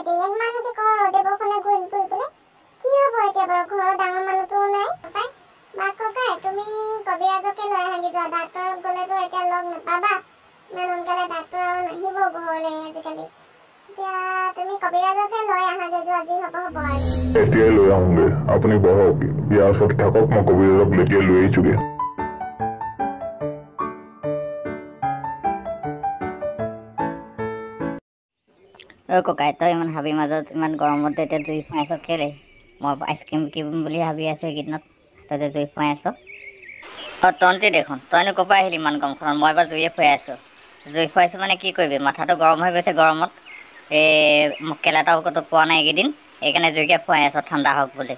এতিয়া এক মানুহকে কওঁ ৰ'দে বৰষুণে ঘূৰি ফুৰিবলৈ কি হ'ব এতিয়া বাৰু ঘৰৰ ডাঙৰ মানুহটো নাই পাপাই বা ককাই তুমি কবিৰাজকে লৈ আহাগি যোৱা ডাক্তৰক গ'লেতো এতিয়া লগ নাপাবা ইমান সোনকালে ডাক্তৰ নাহিব ঘৰলৈ আজিকালি এতিয়া তুমি কবিৰাজকে লৈ আহাগি যোৱা যি হ'ব হ'ব আৰু এতিয়াই লৈ আহোঁগৈ আপুনি বহক বিয়াৰ ওচৰত থাকক মই কবিৰাজক এতিয়াই লৈ আহিছোঁগৈ ককাই তই ইমান হাবিৰ মাজত ইমান গৰমত এতিয়া জুই ফুৱাই আছ কেলে মই আইচক্ৰীম কিনিম বুলি ভাবি আছোঁ এইকেইদিনত তই যে জুই ফুৱাই আছ তন্তি দেখোন তইনো ক'ৰ পৰা আহিলি ইমান গৰমখনত মই এবাৰ জুইয়ে ফুৱাই আছোঁ জুই ফুৱাইছোঁ মানে কি কৰিবি মাথাটো গৰম হৈ গৈছে গৰমত মক্কেল এটাও ক'তো পোৱা নাই এইকেইদিন সেইকাৰণে জুইকে ফুৱাই আছোঁ ঠাণ্ডা হওক বুলি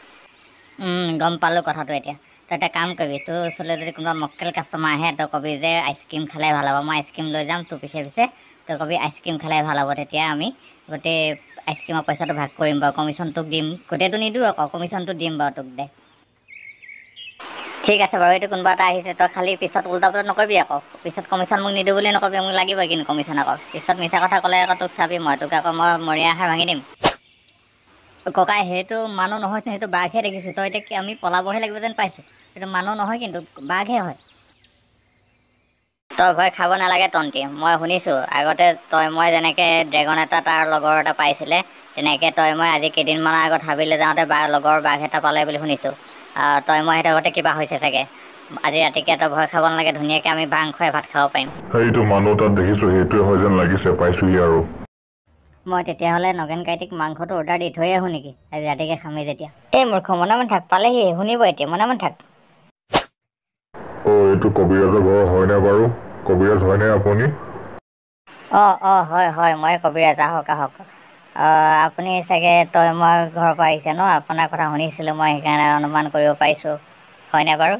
গম পালোঁ কথাটো এতিয়া তই এটা কাম কৰিবি তোৰ ওচৰলৈ যদি কোনোবা মক্কেল কাষ্টমাৰ আহে তই ক'বি যে আইচক্ৰীম খালে ভাল হ'ব মই আইচক্ৰীম লৈ যাম তোৰ পিছে পিছে তই ক'বি আইচক্ৰীম খালে ভাল হ'ব তেতিয়া আমি গোটেই আইচক্ৰীমৰ পইচাটো ভাগ কৰিম বাৰু কমিশ্যন তোক দিম গোটেইটো নিদিওঁ আকৌ কমিশ্যনটো দিম বাৰু তোক দে ঠিক আছে বাৰু এইটো কোনোবা এটা আহিছে তই খালি পিছত উল্টা পুল্টা নকৰিবি আকৌ পিছত কমিশ্যন মোক নিদিওঁ বুলি নকবি মোক লাগিবই কিন্তু কমিশ্যন আকৌ পিছত মিছা কথা ক'লে আকৌ তোক চাবি মই তোক আকৌ মই মৰিয়া আহাৰ ভাঙি দিম ককাই সেইটো মানুহ নহয় সেইটো বাঘহে দেখিছোঁ তই এতিয়া আমি পলাবহে লাগিব যেন পাইছোঁ সেইটো মানুহ নহয় কিন্তু বাঘহে হয় তই ভয় খাব নালাগে তন্তি মই শুনিছোঁ আগতে তই মই যেনেকৈ ড্ৰেগন এটা তাৰ লগৰ এটা পাইছিলে তেনেকৈ তই মই আজি কেইদিনমানৰ আগত হাবিলৈ যাওঁতে লগৰ বাঘ এটা পালে বুলি শুনিছোঁ তই মই সেইটো আগতে কিবা হৈছে চাগে আজি ৰাতিকৈ তই ভয় খাব নালাগে ধুনীয়াকৈ আমি ভাং খুৱাই ভাত খাব পাৰিম সেইটো মানুহ তাত দেখিছোঁ সেইটোৱে হয় যেন লাগিছে পাইছোঁহি আৰু মই তেতিয়াহ'লে নগেন কাইটিক মাংসটো অৰ্ডাৰ দি থৈ আহোঁ নেকি আজি ৰাতিকৈ খামেই যেতিয়া এই মূৰ্খ মনে মনে থাক পালেহি শুনিব এতিয়া মনে মনে থাক এইটো কবিৰাজৰ ঘৰ হয়নে বাৰু কবিৰাজ হয়নে আপুনি হয় মই কবিৰাজ আহক আপুনি চাগে তই মই ঘৰৰ পৰা আহিছে ন আপোনাৰ কথা শুনিছিলোঁ মই সেইকাৰণে অনুমান কৰিব পাৰিছোঁ হয়নে বাৰু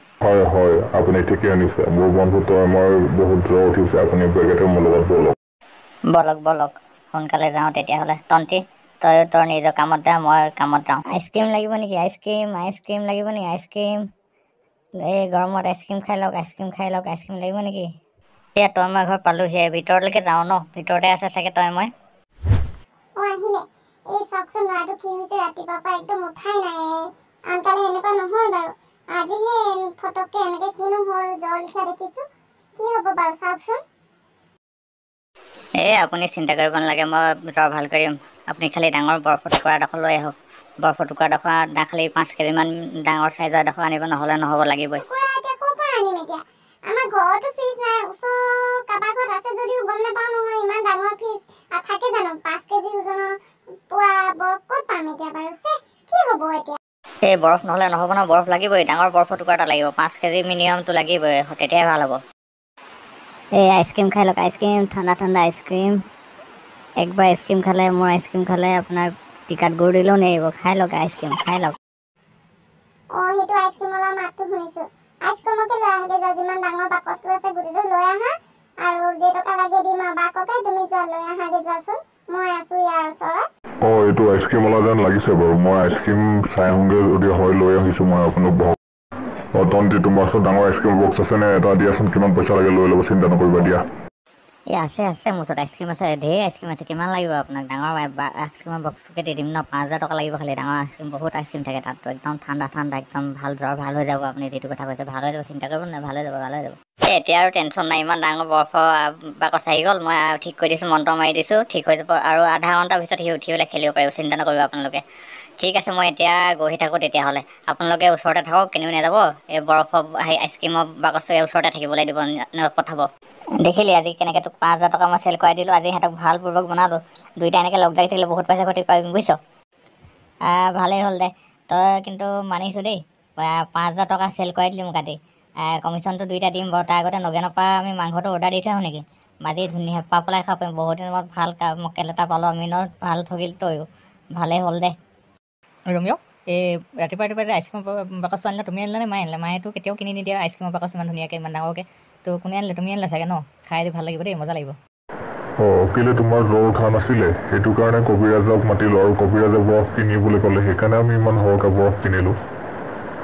হয় আপুনি ঠিকে আনিছে মোৰ বন্ধু তই মই বহুত জ্বৰ উঠিছে আপুনি বেগেতে মোৰ লগত বলক সোনকালে যাওঁ তেতিয়াহ'লে তন্তি তই তোৰ নিজৰ কামত যা মই কামত যাওঁ আইচক্ৰীম লাগিব নেকি আইচক্ৰীম লাগিব নেকি আইচক্ৰীম এই গৰমত আইচক্ৰীম খাই লওক আইচক্ৰীম লাগিব নেকি এয়া তই মই ঘৰ পালোঁহি ভিতৰলৈকে যাওঁ ন ভিতৰতে আছে চাগে তই মই আহিলে এই চাওকচোন ল'ৰাটো কি হৈছে ৰাতিপুৱাৰ পৰা একদম উঠাই নাই আনকালে এনেকুৱা নহয় বাৰু আজিহে ফটককৈ এনেকৈ কিনো হ'ল জ্বৰ লিখা দেখিছোঁ কি হ'ব বাৰু চাওকচোন আপুনি চিন্তা কৰিব নালাগে মই জ্বৰ ভাল কৰিম আপুনি খালি ডাঙৰ বৰফ টুকুৰা এডোখৰ লৈ আহক বৰফ টুকুৰা এডোখৰ খালি 5 কেজিমান ডাঙৰ চাইজৰ এডোখৰ আনিব নহ'লে নহ'ব লাগিবই এতিয়া ক'ৰ পৰা আনিম এতিয়া আমাৰ ঘৰতো ফ্ৰিজ নাই ওচৰ কাৰোবাৰ ঘৰত আছে যদিও গম নাপাওঁ নহয় ইমান ডাঙৰ ফ্ৰিজ থাকে জানো 5 কেজি ওজনৰ পোৱা বৰফ ক'ত পাম এতিয়া বাৰু কি হ'ব এতিয়া এই বৰফ নহ'লে নহ'ব ন বৰফ লাগিবই ডাঙৰ বৰফৰ টুকুৰা এটা লাগিব 5 কেজি মিনিমামটো লাগিবই তেতিয়াহে ভাল হ'ব এই আইচক্ৰীম খাই লওক আইচক্ৰীম ঠাণ্ডা আইচক্ৰীম একবাৰ আইচক্ৰীম খালে মোৰ আইচক্ৰীম খালে আপোনাৰ টিকাত গুৰ দিলেও নেৰিব খাই লওক আইচক্ৰীম খাই লওক সেইটো আইচক্ৰীমৰ মাতটো শুনিছোঁ আইচক্ৰীমকে লৈ আহা যোৱা যিমান ডাঙৰ বাকচটো আছে গোটেইটো লৈ আহা আৰু যেইটকা লাগে দিম আৰু বা ককাই তুমি যোৱা লৈ আহাগৈ যোৱাচোন মই আছোঁ ইয়াৰ ওচৰত এইটো আইচক্ৰীমৱালা যেন লাগিছে বাৰু মই আইচক্ৰীম চাই আহোঁগৈ যদি হয় লৈ আহিছোঁ মই আপোনাক বহক তন্তি তোমাৰ ওচৰত ডাঙৰ আইচক্ৰীম বক্স আছে নে এটা দিয়াচোন কিমান পইচা লাগে লৈ ল'ব চিন্তা নকৰিবা দিয়া আছে মোৰ ওচৰত আইচক্ৰীম আছে ঢেৰ আইচক্ৰীম আছে কিমান লাগিব আপোনাক ডাঙৰ আইচক্ৰীমৰ বক্সকে দি দিম ন 5,000 টকা লাগিব খালি ডাঙৰ আইচক্ৰীম বহুত আইচক্ৰীম থাকে তাততো একদম ঠাণ্ডা একদম ভাল জ্বৰ ভাল হৈ যাব আপুনি যিটো কথা কৈছে ভাল হৈ যাব চিন্তা কৰিব নাই ভাল হৈ যাব এতিয়া আৰু টেনশ্যন নাই ইমান ডাঙৰ বৰফৰ বাকচ আহি গ'ল মই ঠিক কৰি দিছোঁ মন্ত্ৰ মাৰি দিছোঁ ঠিক হৈ যাব আৰু আধা ঘণ্টাৰ পিছত সি উঠি পেলাই খেলিব পাৰিব চিন্তা নকৰিব আপোনালোকে ঠিক আছে মই এতিয়া গৈ থাকোঁ তেতিয়াহ'লে আপোনালোকে ওচৰতে থাকক কেনিও নাযাব এই বৰফৰ আইচক্ৰীমৰ বাকচটো ওচৰতে থাকিবলৈ দিব পঠাব দেখিলি আজি কেনেকৈ তোক 5,000 টকা মই চেল কৰাই দিলোঁ আজি সিহঁতক ভাল পূৰ্বক বনালোঁ দুইটা এনেকৈ লগ লাগি থাকিলে বহুত পইচা ঘটি পাৰিম বুজিছ ভালেই হ'ল দে তই কিন্তু মানিছোঁ দেই 5,000 টকা চেল কৰাই দিলি মোক কাটি কমিশ্যনটো দুইটা দিম বাৰু তাৰ আগতে নগেনৰ পৰা আমি মাংসটো অৰ্ডাৰ দি থৈ আহোঁ নেকি মাজি ধুনীয়া হেঁপা পেলাই খাব পাৰিম বহুত দিনৰ মূৰত ভাল মক্কেল এটা পালোঁ আমি ন ভাল ঠগিল তয়ো ভালেই হ'ল দে ৰমিঅ' এই ৰাতিপুৱা যে আইচক্ৰীমৰ বাকচটো আনিলে তুমি আনিলে নে মায়ে আনিলে মায়েতো কেতিয়াও কিনি নিদিয়ে আইচক্ৰীমৰ বাকচ ইমান ধুনীয়াকৈ ইমান ডাঙৰকৈ তো কোনে আনিলে তুমি আনিলে চাগে ন খাই ভাল লাগিব দেই মজা লাগিব কেলৈ তোমাৰ জ্বৰ উঠা নাছিলে সেইটো কাৰণে কবিৰাজক মাতিলোঁ আৰু কবিৰাজে বৰফ কিনিবলৈ ক'লে সেইকাৰণে আমি ইমান সৰহকৈ বৰফ কিনিলোঁ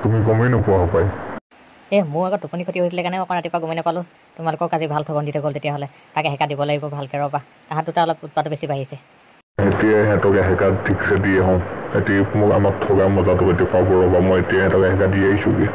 তুমি গমেই নোপোৱা হপায় মোৰ আগত টোপনি ক্ষতি হৈছিলে কাৰণে অকণ ৰাতিপুৱা গমেই নাপালোঁ তোমালোকক আজি ভাল ঠগন দি থৈ গ'ল তেতিয়াহ'লে তাকে শিকা দিব লাগিব ভালকৈ ৰ'বা তাহাঁত দুটা অলপ উৎপাতটো বেছি বাঢ়িছে এতিয়াই সিহঁতক এহেকা ঠিকছে দি আহোঁ। এতিয়া মোক আমাক ঠগা মজাটো দেখুৱাব ৰ'বা, মই এতিয়া সিহঁতক এহেকা দি আহিছোঁগৈ।